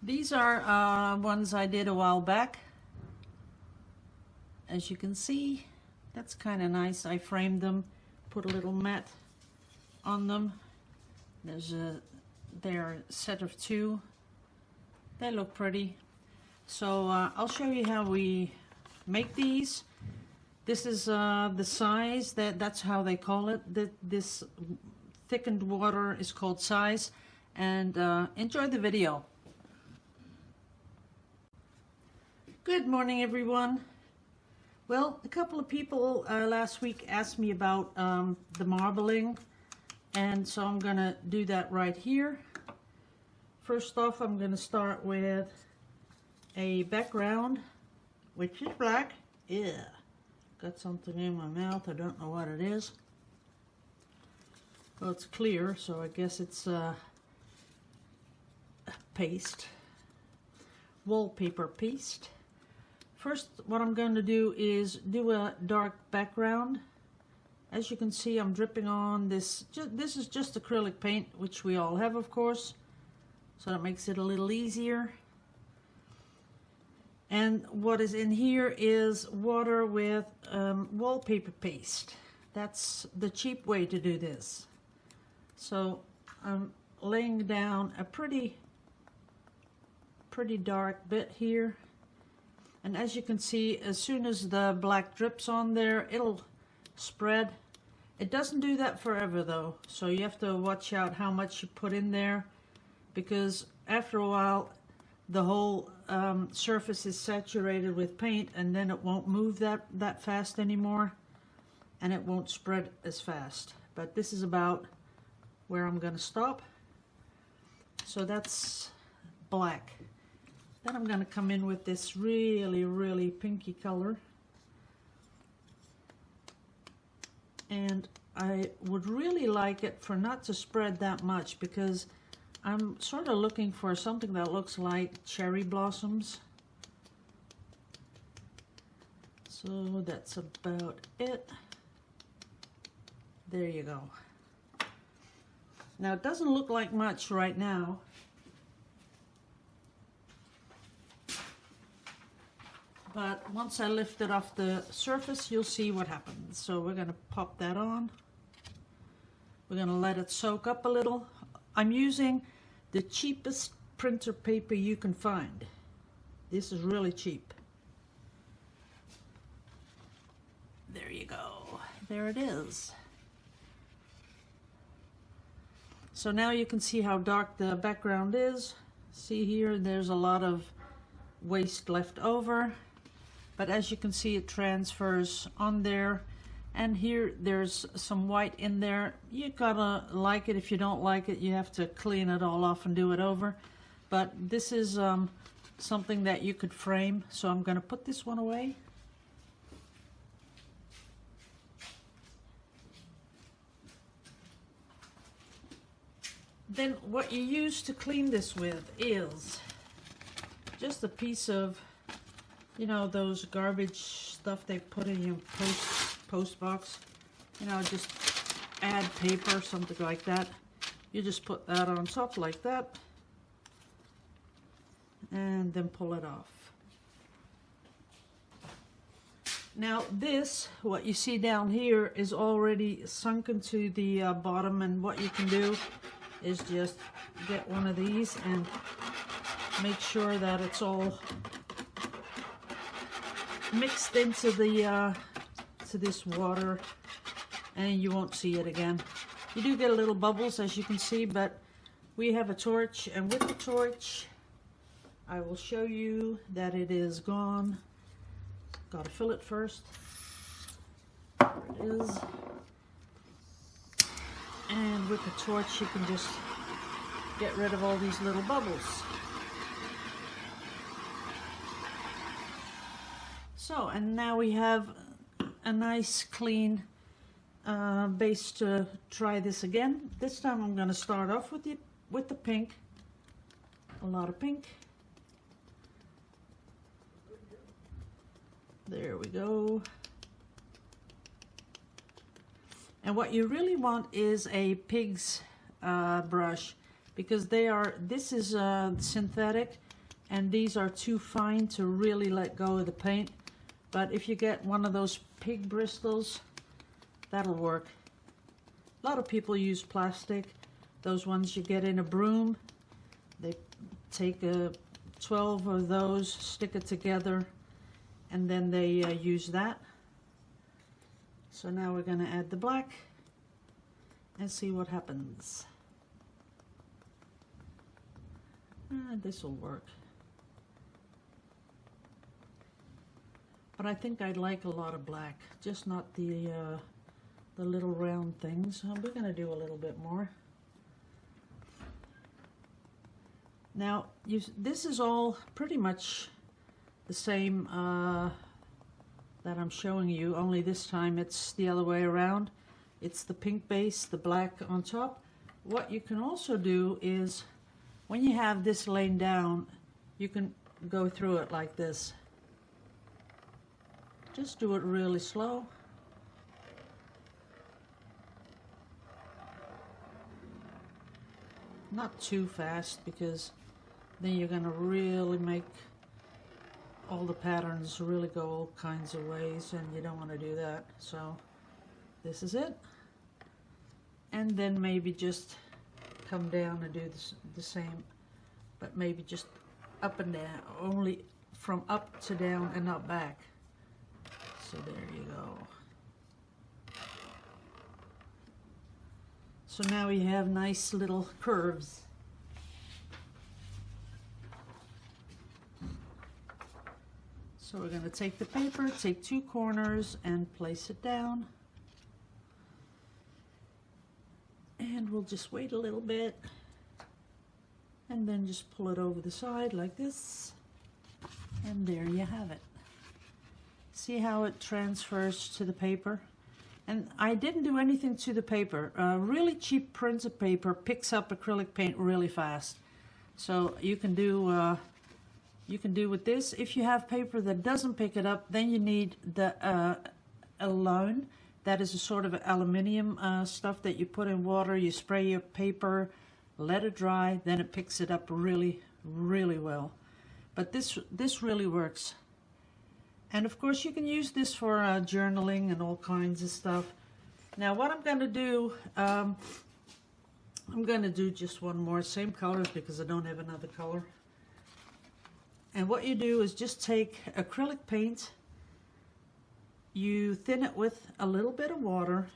These are ones I did a while back. As you can see, that's kind of nice. I framed them, put a little mat on them. They're a set of two. They look pretty. So I'll show you how we make these. This is the size, that's how they call it. This thickened water is called size. And enjoy the video. Good morning, everyone. Well, a couple of people last week asked me about the marbling, and so I'm gonna do that right here. First off, I'm gonna start with a background, which is black. Yeah, got something in my mouth. I don't know what it is. Well, it's clear, so I guess it's paste, wallpaper paste. First, what I'm going to do is do a dark background. As you can see, I'm dripping on this. This is just acrylic paint, which we all have, of course, so that makes it a little easier. And what is in here is water with wallpaper paste. That's the cheap way to do this. So I'm laying down a pretty dark bit here. And as you can see, as soon as the black drips on there, it'll spread. It doesn't do that forever though, so you have to watch out how much you put in there, because after a while the whole surface is saturated with paint, and then it won't move that fast anymore, and it won't spread as fast. But this is about where I'm going to stop. So that's black. Then I'm going to come in with this really pinky color, and I would really like it for not to spread that much, because I'm sort of looking for something that looks like cherry blossoms. So that's about it. There you go. Now it doesn't look like much right now, but once I lift it off the surface, you'll see what happens. So we're going to pop that on. We're going to let it soak up a little. I'm using the cheapest printer paper you can find. This is really cheap. There you go. There it is. So now you can see how dark the background is. See here, there's a lot of waste left over. But as you can see, it transfers on there. And here, there's some white in there. You gotta like it. If you don't like it, you have to clean it all off and do it over. But this is something that you could frame. So I'm gonna put this one away. Then what you use to clean this with is just a piece of, you know, those garbage stuff they put in your post box. You know, just add paper, something like that. You just put that on top like that, and then pull it off. Now this, what you see down here, is already sunk into the bottom, and what you can do is just get one of these and make sure that it's all mixed into the to this water, and you won't see it again. You do get a little bubbles, as you can see, but we have a torch, and with the torch I will show you that it is gone. Gotta fill it first. There it is. And with the torch you can just get rid of all these little bubbles. So, and now we have a nice clean base to try this again. This time I'm going to start off with the pink. A lot of pink. There we go. And what you really want is a pig's brush, because this is synthetic, and these are too fine to really let go of the paint. But if you get one of those pig bristles, that'll work. A lot of people use plastic, those ones you get in a broom. They take 12 of those, stick it together, and then they use that. So now we're going to add the black and see what happens. This will work. But I think I'd like a lot of black, just not the little round things. We're going to do a little bit more. Now, this is all pretty much the same that I'm showing you, only this time it's the other way around. It's the pink base, the black on top. What you can also do is, when you have this laying down, you can go through it like this. Just do it really slow. Not too fast, because then you're going to really make all the patterns really go all kinds of ways, and you don't want to do that. So this is it. And then maybe just come down and do the same, but maybe just up and down, only from up to down and not back. So there you go. So now we have nice little curves. So we're going to take the paper, take two corners and place it down. And we'll just wait a little bit and then just pull it over the side like this. And there you have it. See how it transfers to the paper? And I didn't do anything to the paper. Really cheap printed paper picks up acrylic paint really fast. So you can do with this. If you have paper that doesn't pick it up, then you need the alone. That is a sort of aluminium stuff that you put in water. You spray your paper, let it dry, then it picks it up really, really well. But this really works. And of course you can use this for journaling and all kinds of stuff. Now what I'm going to do, I'm going to do just one more, same colors because I don't have another color. And what you do is just take acrylic paint, you thin it with a little bit of water,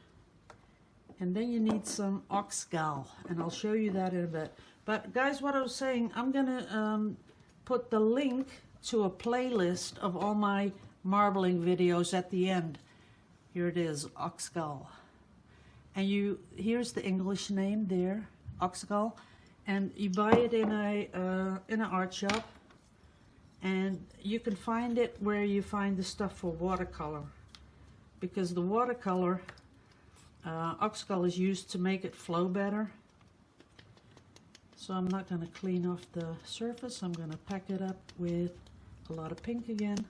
and then you need some oxgal, and I'll show you that in a bit. But guys, what I was saying, I'm going to put the link to a playlist of all my marbling videos at the end. Here it is, oxgal. And here's the English name there, oxgal. And you buy it in an art shop. And you can find it where you find the stuff for watercolor. Because the watercolor, oxgal is used to make it flow better. So I'm not going to clean off the surface. I'm going to pack it up with a lot of pink again.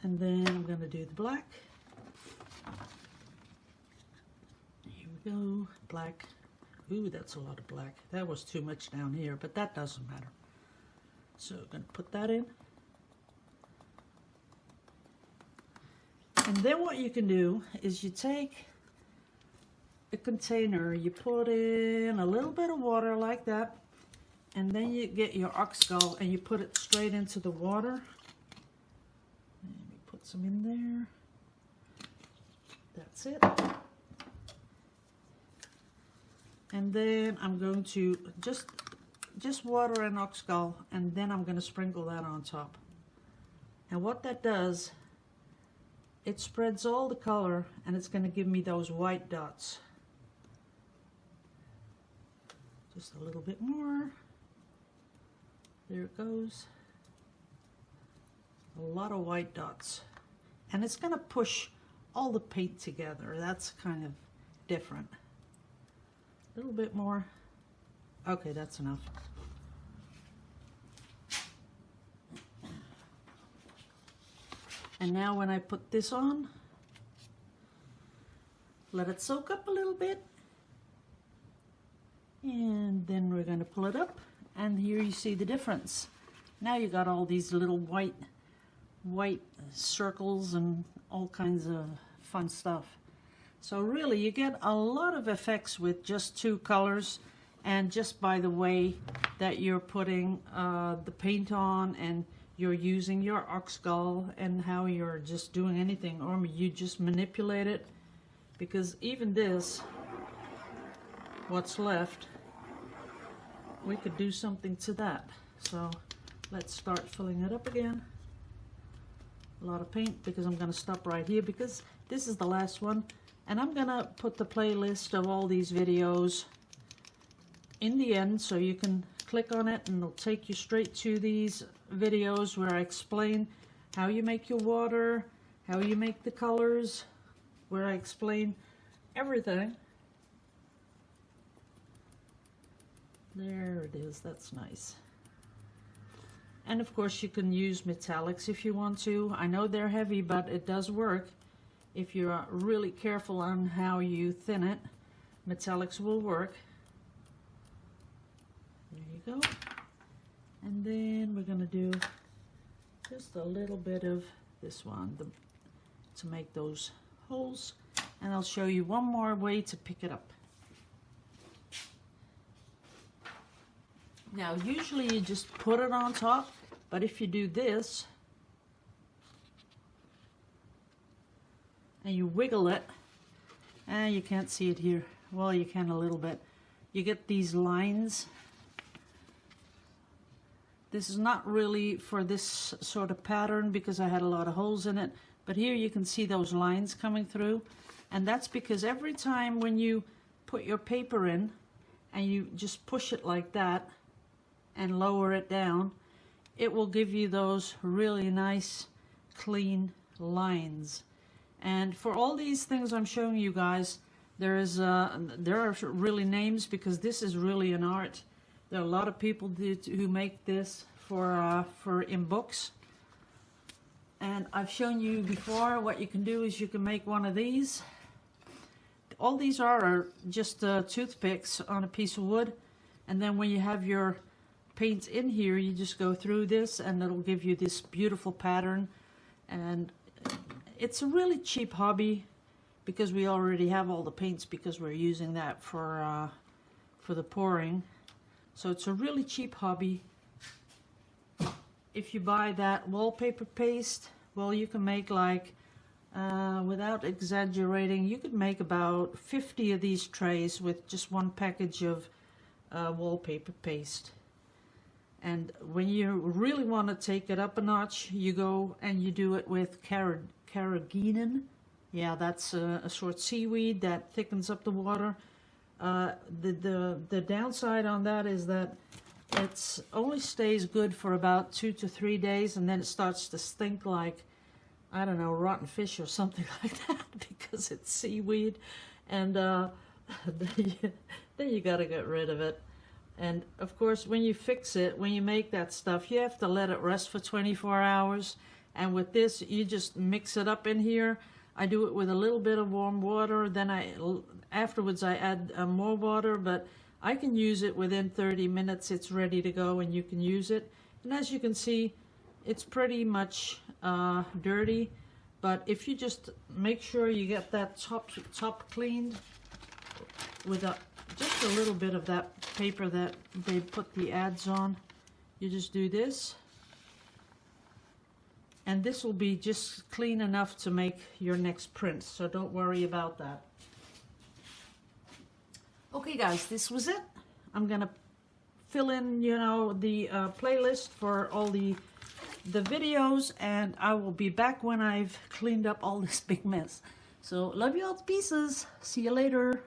And then I'm going to do the black. Here we go, black. Ooh, that's a lot of black. That was too much down here, but that doesn't matter. So I'm going to put that in. And then what you can do is you take a container, you put in a little bit of water like that, and then you get your oxgal and you put it straight into the water. And you put some in there. That's it. And then I'm going to just water and oxgal, and then I'm going to sprinkle that on top. And what that does, it spreads all the color, and it's going to give me those white dots. Just a little bit more. There it goes. A lot of white dots. And it's going to push all the paint together. That's kind of different. A little bit more. Okay, that's enough. And now when I put this on, let it soak up a little bit. And then we're going to pull it up, and here you see the difference. Now you got all these little white circles and all kinds of fun stuff. So really you get a lot of effects with just 2 colors, and just by the way that you're putting the paint on, and you're using your oxgall, and how you're just doing anything, or you just manipulate it. Because even this, what's left, we could do something to that. So let's start filling it up again. A lot of paint, because I'm going to stop right here because this is the last one, and I'm going to put the playlist of all these videos in the end, so you can click on it and it'll take you straight to these videos where I explain how you make your water, how you make the colors, where I explain everything. There it is, that's nice. And of course you can use metallics if you want to. I know they're heavy, but it does work. If you're really careful on how you thin it, metallics will work. There you go. And then we're going to do just a little bit of this one to make those holes. And I'll show you one more way to pick it up. Now usually you just put it on top, but if you do this and you wiggle it, and you can't see it here, well you can a little bit, you get these lines. This is not really for this sort of pattern because I had a lot of holes in it, but here you can see those lines coming through, and that's because every time when you put your paper in and you just push it like that and lower it down, it will give you those really nice clean lines. And for all these things I'm showing you guys, there are really names, because this is really an art. There are a lot of people who make this for in books, and I've shown you before what you can do is you can make one of these. All these are just toothpicks on a piece of wood, and then when you have your paint in here, you just go through this and it'll give you this beautiful pattern. And it's a really cheap hobby because we already have all the paints, because we're using that for the pouring. So it's a really cheap hobby. If you buy that wallpaper paste, well, you can make like, without exaggerating, you could make about 50 of these trays with just one package of wallpaper paste. And when you really want to take it up a notch, you go and you do it with carrageenan. Yeah, that's a sort of seaweed that thickens up the water. The downside on that is that it only stays good for about 2 to 3 days, and then it starts to stink like, I don't know, rotten fish or something like that, because it's seaweed, and then you gotta get rid of it. And of course, when you fix it, when you make that stuff, you have to let it rest for 24 hours. And with this, you just mix it up in here. I do it with a little bit of warm water. Then afterwards I add more water, but I can use it within 30 minutes. It's ready to go and you can use it. And as you can see, it's pretty much dirty. But if you just make sure you get that top cleaned with just a little bit of that paper that they put the ads on, you just do this, and this will be just clean enough to make your next print, so don't worry about that. Okay guys, this was it. I'm gonna fill in, you know, the playlist for all the videos, and I will be back when I've cleaned up all this big mess. So love you all to pieces. See you later.